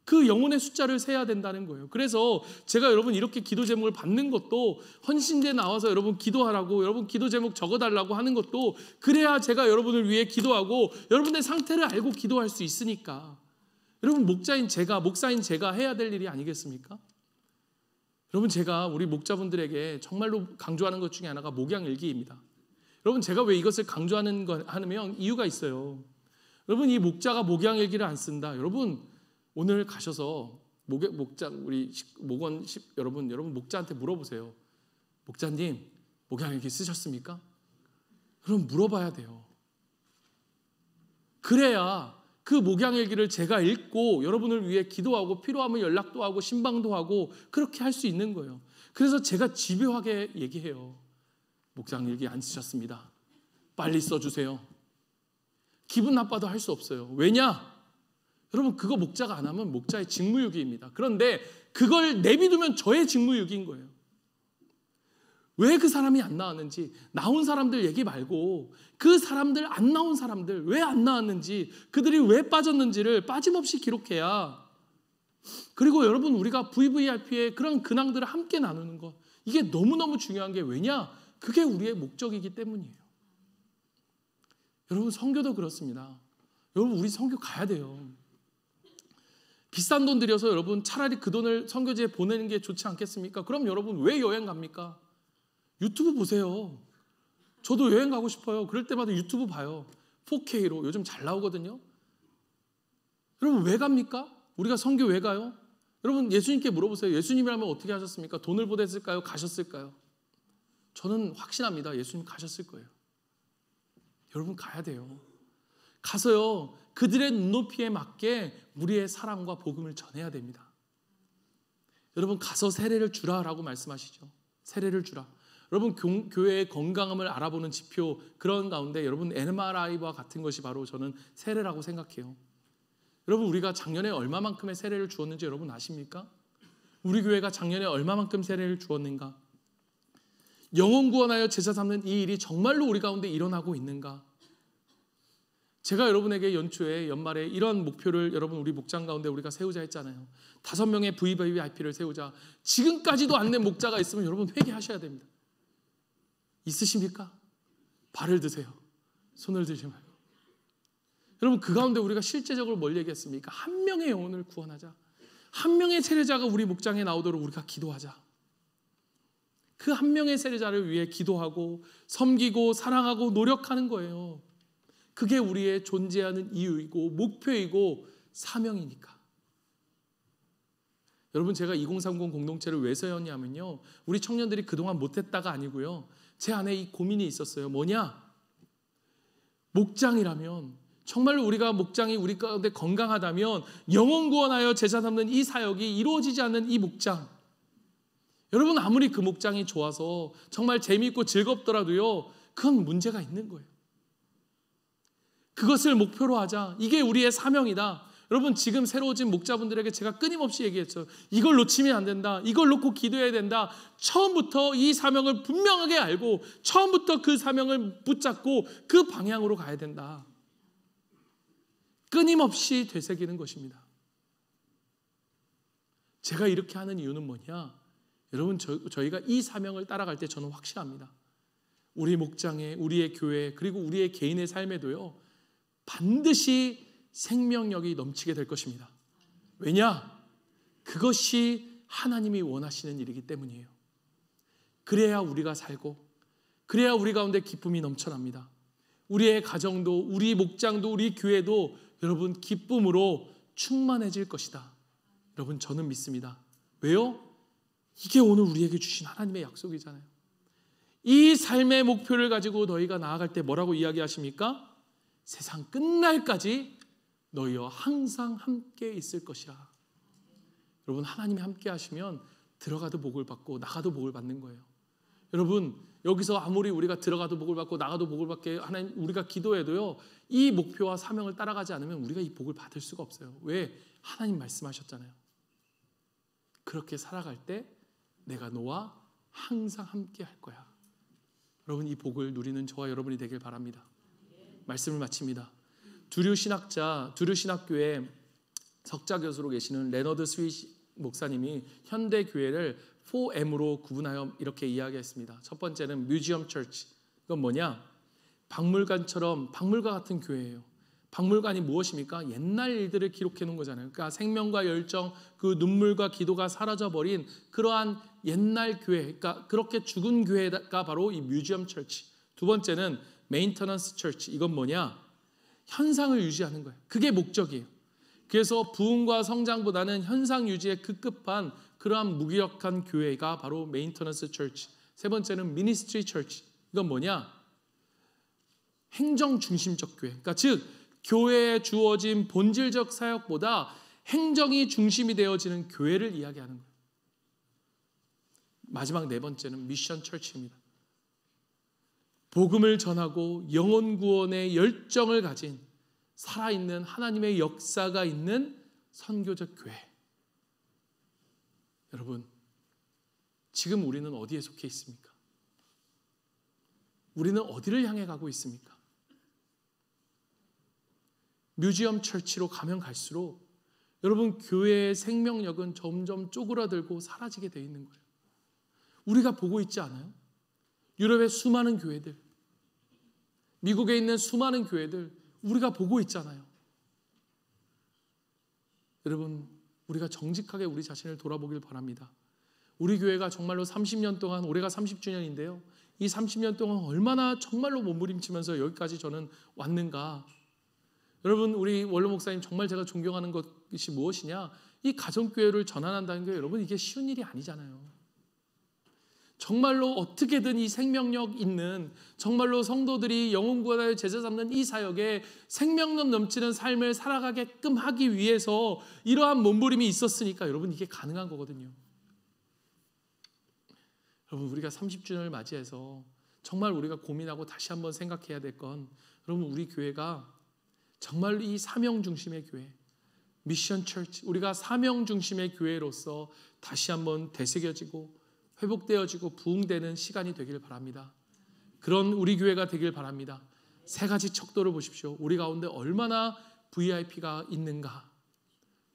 그 영혼의 숫자를 세야 된다는 거예요. 그래서 제가 여러분 이렇게 기도 제목을 받는 것도, 헌신제 나와서 여러분 기도하라고, 여러분 기도 제목 적어달라고 하는 것도, 그래야 제가 여러분을 위해 기도하고 여러분의 상태를 알고 기도할 수 있으니까. 여러분 목사인 제가 해야 될 일이 아니겠습니까? 여러분 제가 우리 목자분들에게 정말로 강조하는 것 중에 하나가 목양일기입니다. 여러분 제가 왜 이것을 하면 이유가 있어요. 여러분 이 목자가 목양일기를 안 쓴다. 여러분 오늘 가셔서 우리 목원 여러분 목자한테 물어보세요. 목자님 목양일기 쓰셨습니까? 그럼 물어봐야 돼요. 그래야 그 목양일기를 제가 읽고 여러분을 위해 기도하고 필요하면 연락도 하고 신방도 하고 그렇게 할 수 있는 거예요. 그래서 제가 집요하게 얘기해요. 목양일기 안 쓰셨습니다. 빨리 써주세요. 기분 나빠도 할 수 없어요. 왜냐? 여러분 그거 목자가 안 하면 목자의 직무유기입니다. 그런데 그걸 내비두면 저의 직무유기인 거예요. 왜 그 사람이 안 나왔는지, 나온 사람들 얘기 말고 그 사람들, 안 나온 사람들 왜 안 나왔는지, 그들이 왜 빠졌는지를 빠짐없이 기록해야, 그리고 여러분 우리가 VVIP의 그런 근황들을 함께 나누는 것, 이게 너무너무 중요한 게 왜냐? 그게 우리의 목적이기 때문이에요. 여러분 선교도 그렇습니다. 여러분 우리 선교 가야 돼요. 비싼 돈 들여서 여러분 차라리 그 돈을 선교지에 보내는 게 좋지 않겠습니까? 그럼 여러분 왜 여행 갑니까? 유튜브 보세요. 저도 여행 가고 싶어요. 그럴 때마다 유튜브 봐요. 4K로 요즘 잘 나오거든요. 여러분 왜 갑니까? 우리가 선교 왜 가요? 여러분 예수님께 물어보세요. 예수님이라면 어떻게 하셨습니까? 돈을 보냈을까요? 가셨을까요? 저는 확신합니다. 예수님 가셨을 거예요. 여러분 가야 돼요. 가서요 그들의 눈높이에 맞게 우리의 사랑과 복음을 전해야 됩니다. 여러분 가서 세례를 주라라고 말씀하시죠. 세례를 주라. 여러분 교회의 건강함을 알아보는 지표, 그런 가운데 여러분 MRI와 같은 것이 바로 저는 세례라고 생각해요. 여러분 우리가 작년에 얼마만큼의 세례를 주었는지 여러분 아십니까? 우리 교회가 작년에 얼마만큼 세례를 주었는가? 영혼 구원하여 제자 삼는 이 일이 정말로 우리 가운데 일어나고 있는가? 제가 여러분에게 연말에 이런 목표를 여러분 우리 목장 가운데 우리가 세우자 했잖아요. 5명의 VVIP를 세우자. 지금까지도 안 낸 목자가 있으면 여러분 회개하셔야 됩니다. 있으십니까? 발을 드세요. 손을 들지 말고. 여러분 그 가운데 우리가 실제적으로 뭘 얘기했습니까? 한 명의 영혼을 구원하자. 한 명의 세례자가 우리 목장에 나오도록 우리가 기도하자. 그 한 명의 세례자를 위해 기도하고 섬기고 사랑하고 노력하는 거예요. 그게 우리의 존재하는 이유이고 목표이고 사명이니까. 여러분 제가 2030 공동체를 왜 세웠냐면요, 우리 청년들이 그동안 못했다가 아니고요, 제 안에 이 고민이 있었어요. 뭐냐? 목장이라면, 정말로 우리가 목장이 우리 가운데 건강하다면 영혼 구원하여 제자 삼는 이 사역이 이루어지지 않는 이 목장, 여러분 아무리 그 목장이 좋아서 정말 재미있고 즐겁더라도요 그건 문제가 있는 거예요. 그것을 목표로 하자. 이게 우리의 사명이다. 여러분 지금 새로워진 목자분들에게 제가 끊임없이 얘기했죠. 이걸 놓치면 안 된다. 이걸 놓고 기도해야 된다. 처음부터 이 사명을 분명하게 알고 처음부터 그 사명을 붙잡고 그 방향으로 가야 된다. 끊임없이 되새기는 것입니다. 제가 이렇게 하는 이유는 뭐냐? 여러분 저희가 이 사명을 따라갈 때 저는 확실합니다. 우리 목장에, 우리의 교회, 그리고 우리의 개인의 삶에도요 반드시 생명력이 넘치게 될 것입니다. 왜냐? 그것이 하나님이 원하시는 일이기 때문이에요. 그래야 우리가 살고, 그래야 우리 가운데 기쁨이 넘쳐납니다. 우리의 가정도, 우리 목장도, 우리 교회도 여러분 기쁨으로 충만해질 것이다. 여러분 저는 믿습니다. 왜요? 이게 오늘 우리에게 주신 하나님의 약속이잖아요. 이 삶의 목표를 가지고 너희가 나아갈 때 뭐라고 이야기하십니까? 세상 끝날까지 너희와 항상 함께 있을 것이라. 여러분, 하나님이 함께 하시면 들어가도 복을 받고 나가도 복을 받는 거예요. 여러분, 여기서 아무리 우리가 들어가도 복을 받고 나가도 복을 받게 하나님 우리가 기도해도요, 이 목표와 사명을 따라가지 않으면 우리가 이 복을 받을 수가 없어요. 왜? 하나님 말씀하셨잖아요. 그렇게 살아갈 때 내가 너와 항상 함께 할 거야. 여러분, 이 복을 누리는 저와 여러분이 되길 바랍니다. 말씀을 마칩니다. 두류신학교의 석자교수로 계시는 레너드 스윗 목사님이 현대 교회를 4M으로 구분하여 이렇게 이야기했습니다. 첫 번째는 뮤지엄 처치. 이건 뭐냐? 박물관처럼, 박물관 같은 교회예요. 박물관이 무엇입니까? 옛날 일들을 기록해 놓은 거잖아요. 그러니까 생명과 열정, 그 눈물과 기도가 사라져버린 그러한 옛날 교회, 그러니까 그렇게 죽은 교회가 바로 이 뮤지엄 처치. 두 번째는 메인터넌스 처치. 이건 뭐냐? 현상을 유지하는 거예요. 그게 목적이에요. 그래서 부흥과 성장보다는 현상 유지에 급급한 그러한 무기력한 교회가 바로 메인터넌스 처치. 세 번째는 미니스트리 처치. 이건 뭐냐? 행정 중심적 교회. 그러니까 즉 교회에 주어진 본질적 사역보다 행정이 중심이 되어지는 교회를 이야기하는 거예요. 마지막 네 번째는 미션 처치입니다. 복음을 전하고 영혼 구원의 열정을 가진 살아있는 하나님의 역사가 있는 선교적 교회. 여러분, 지금 우리는 어디에 속해 있습니까? 우리는 어디를 향해 가고 있습니까? 뮤지엄 처치로 가면 갈수록 여러분, 교회의 생명력은 점점 쪼그라들고 사라지게 되어 있는 거예요. 우리가 보고 있지 않아요? 유럽의 수많은 교회들, 미국에 있는 수많은 교회들 우리가 보고 있잖아요. 여러분, 우리가 정직하게 우리 자신을 돌아보길 바랍니다. 우리 교회가 정말로 30년 동안, 올해가 30주년인데요. 이 30년 동안 얼마나 정말로 몸부림치면서 여기까지 저는 왔는가. 여러분, 우리 원로 목사님 정말 제가 존경하는 것이 무엇이냐? 이 가정교회를 전환한다는 게 여러분 이게 쉬운 일이 아니잖아요. 정말로 어떻게든 이 생명력 있는, 정말로 성도들이 영혼 구원하여 제자 잡는 이 사역에 생명력 넘치는 삶을 살아가게끔 하기 위해서 이러한 몸부림이 있었으니까 여러분 이게 가능한 거거든요. 여러분, 우리가 30주년을 맞이해서 정말 우리가 고민하고 다시 한번 생각해야 될 건, 여러분 우리 교회가 정말 이 사명 중심의 교회, 미션 처치, 우리가 사명 중심의 교회로서 다시 한번 되새겨지고 회복되어지고 부흥되는 시간이 되길 바랍니다. 그런 우리 교회가 되길 바랍니다. 세 가지 척도를 보십시오. 우리 가운데 얼마나 VIP가 있는가.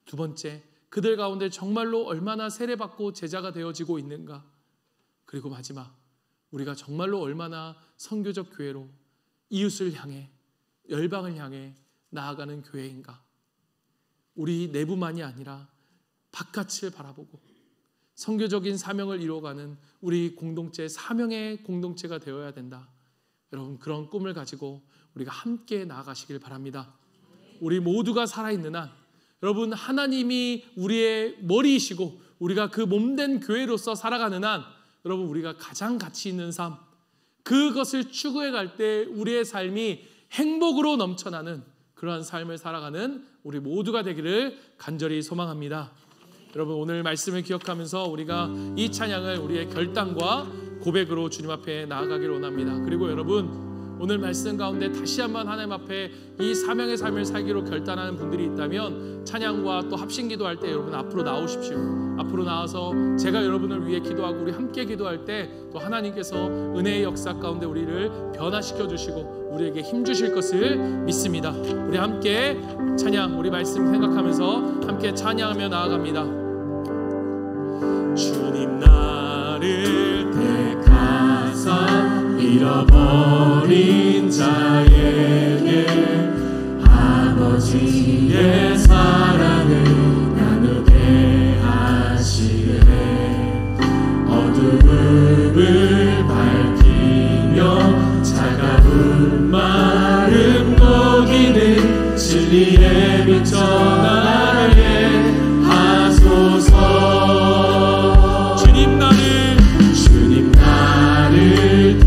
두 번째, 그들 가운데 정말로 얼마나 세례받고 제자가 되어지고 있는가. 그리고 마지막, 우리가 정말로 얼마나 선교적 교회로 이웃을 향해, 열방을 향해 나아가는 교회인가. 우리 내부만이 아니라 바깥을 바라보고 선교적인 사명을 이루어가는 우리 공동체, 사명의 공동체가 되어야 된다. 여러분, 그런 꿈을 가지고 우리가 함께 나아가시길 바랍니다. 우리 모두가 살아있는 한, 여러분 하나님이 우리의 머리이시고 우리가 그 몸된 교회로서 살아가는 한, 여러분 우리가 가장 가치 있는 삶, 그것을 추구해 갈 때 우리의 삶이 행복으로 넘쳐나는 그러한 삶을 살아가는 우리 모두가 되기를 간절히 소망합니다. 여러분, 오늘 말씀을 기억하면서 우리가 이 찬양을 우리의 결단과 고백으로 주님 앞에 나아가기를 원합니다. 그리고 여러분, 오늘 말씀 가운데 다시 한번 하나님 앞에 이 사명의 삶을 살기로 결단하는 분들이 있다면 찬양과 또 합심기도할 때 여러분 앞으로 나오십시오. 앞으로 나와서 제가 여러분을 위해 기도하고 우리 함께 기도할 때 또 하나님께서 은혜의 역사 가운데 우리를 변화시켜 주시고 우리에게 힘 주실 것을 믿습니다. 우리 함께 찬양, 우리 말씀 생각하면서 함께 찬양하며 나아갑니다. 주님, 나를 택하사 잃어버린 자에게 아버지의 사랑을 나누게 하시네. 어두움을 밝히며 차가운 마음 녹이는 진리의 빛 전하게 하소서. 주님, 나를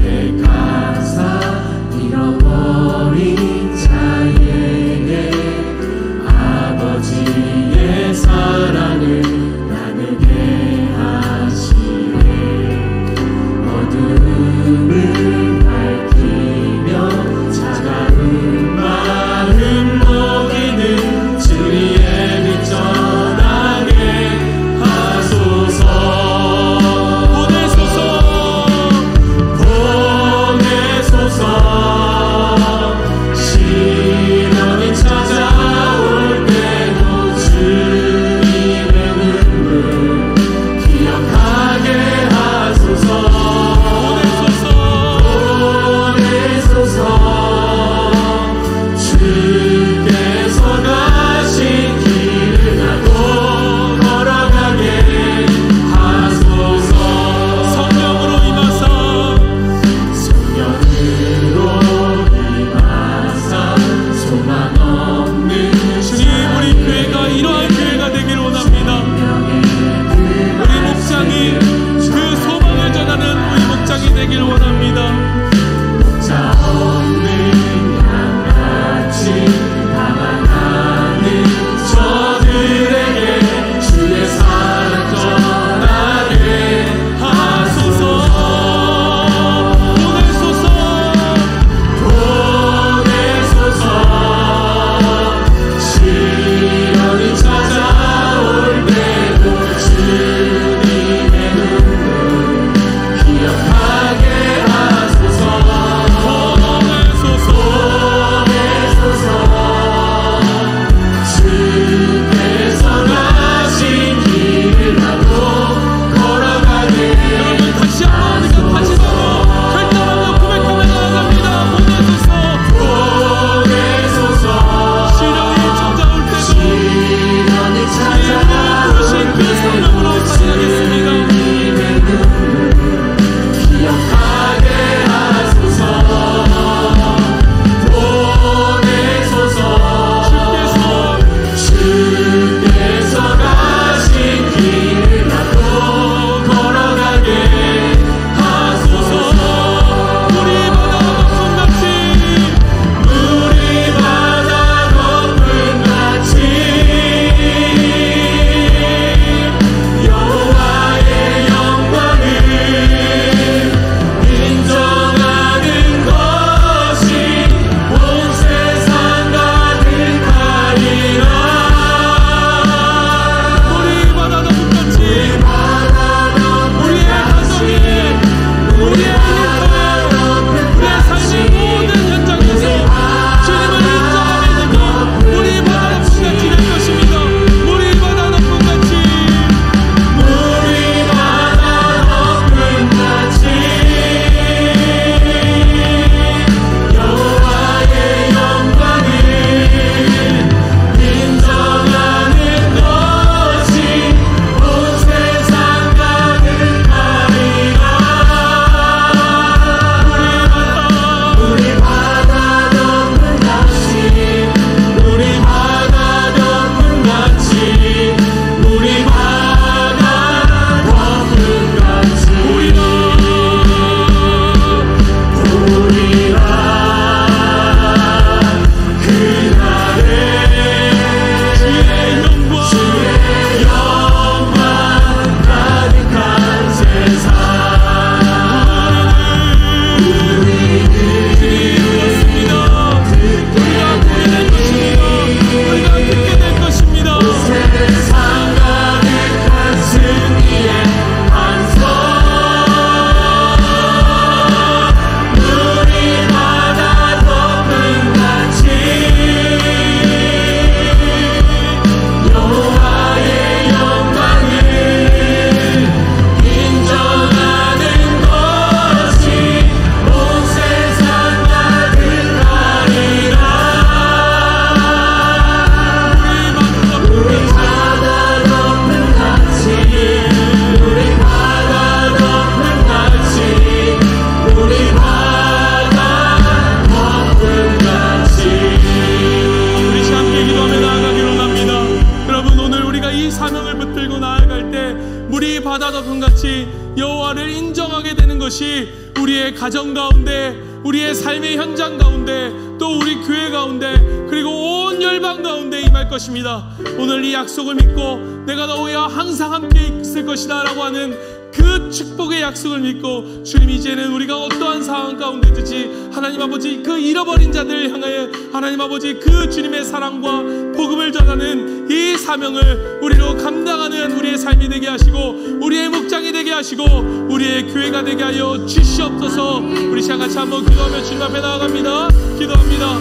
가정 가운데, 우리의 삶의 현장 가운데, 또 우리 교회 가운데, 그리고 온 열방 가운데 임할 것입니다. 오늘 이 약속을 믿고 내가 너와 항상 함께 있을 것이다 라고 하는 그 축복의 약속을 믿고, 주님 이제는 우리가 어떠한 상황 가운데든지 하나님 아버지 그 잃어버린 자들을 향하여 하나님 아버지 그 주님의 사랑과 복음을 전하는 이 사명을 우리로 감당하는 우리의 삶이 되게 하시고, 우리의 목장이 되게 하시고, 우리의 교회가 되게 하여 주시옵소서. 우리 시간 같이 한번 기도하며 주님 앞에 나아갑니다. 기도합니다.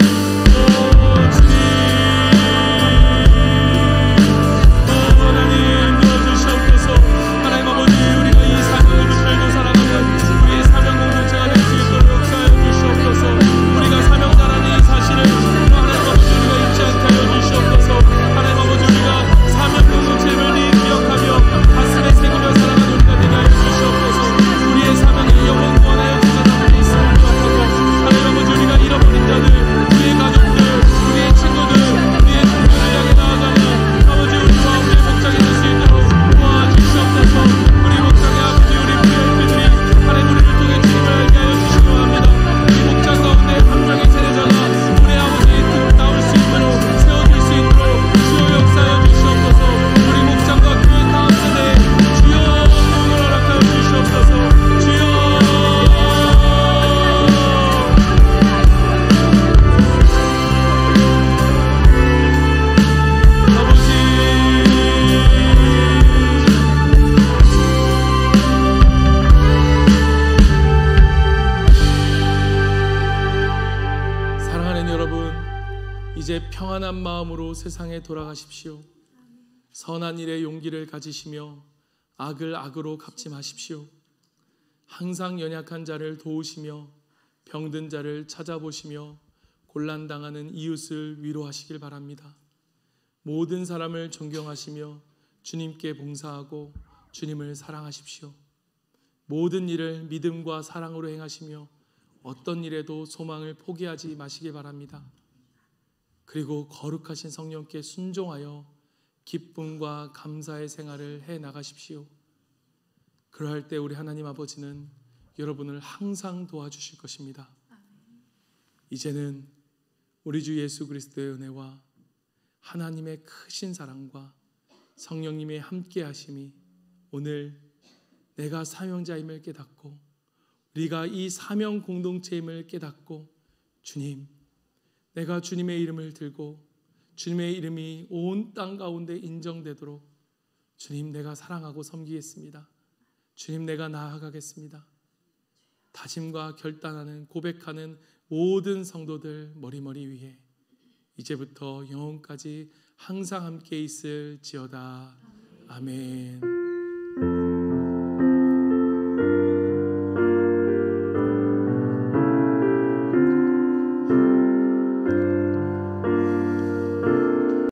하나님 도와주시옵소서. 하나님 아버지 우리가 이 사명을 붙들고 살아가는 우리의 사명 공동체가 될 수 있도록 역사하여 주시옵소서. 우리가 사명자라는 이 사실을 하나님 아버지 우리가 잊지 않게 하여 주시옵소서. 하나님 아버지 우리가 사명 공동체를 기억하며 가슴에 새기며 살아가는 우리가 되게 하여 주시옵소서. 우리의 사명이 영원 구원하여 주시는 데 있음을 기억하고, 하나님 아버지 우리가 잃어버린 자들, 우리의 가족들, 우리의 친구들, 우리의 동료를 향해 나아가는 아버지 우리와 우리의 목장이 될 수 있도록 도와주시옵소서. 우리 목장의 아버지 우리 부모님들이 하나님 우리를 통해 주님을 알게 하여 주시기 원합니다. 우리 목장 가운데 한 명의 세대자가 우리 아버지의 뜻 나올 수 있도록 세워질 수 있도록 주여 역사하여 주시옵소서. 우리 목장과 교회 다음 세대에 주여 도움을 허락하여 주시옵소서. 주여 사랑하는 여러분, 이제 평안한 마음으로 세상에 돌아가십시오. 선한 일에 용기를 가지시며 악을 악으로 갚지 마십시오. 항상 연약한 자를 도우시며 병든 자를 찾아보시며 곤란당하는 이웃을 위로하시길 바랍니다. 모든 사람을 존경하시며 주님께 봉사하고 주님을 사랑하십시오. 모든 일을 믿음과 사랑으로 행하시며 어떤 일에도 소망을 포기하지 마시길 바랍니다. 그리고 거룩하신 성령께 순종하여 기쁨과 감사의 생활을 해 나가십시오. 그러할 때 우리 하나님 아버지는 여러분을 항상 도와주실 것입니다. 이제는 우리 주 예수 그리스도의 은혜와 하나님의 크신 사랑과 성령님의 함께 하심이 오늘 내가 사명자임을 깨닫고 우리가 이 사명 공동체임을 깨닫고, 주님, 내가 주님의 이름을 들고 주님의 이름이 온 땅 가운데 인정되도록 주님 내가 사랑하고 섬기겠습니다. 주님 내가 나아가겠습니다. 다짐과 결단하는 고백하는 모든 성도들 머리머리 위에 이제부터 영원까지 항상 함께 있을지어다. 아멘.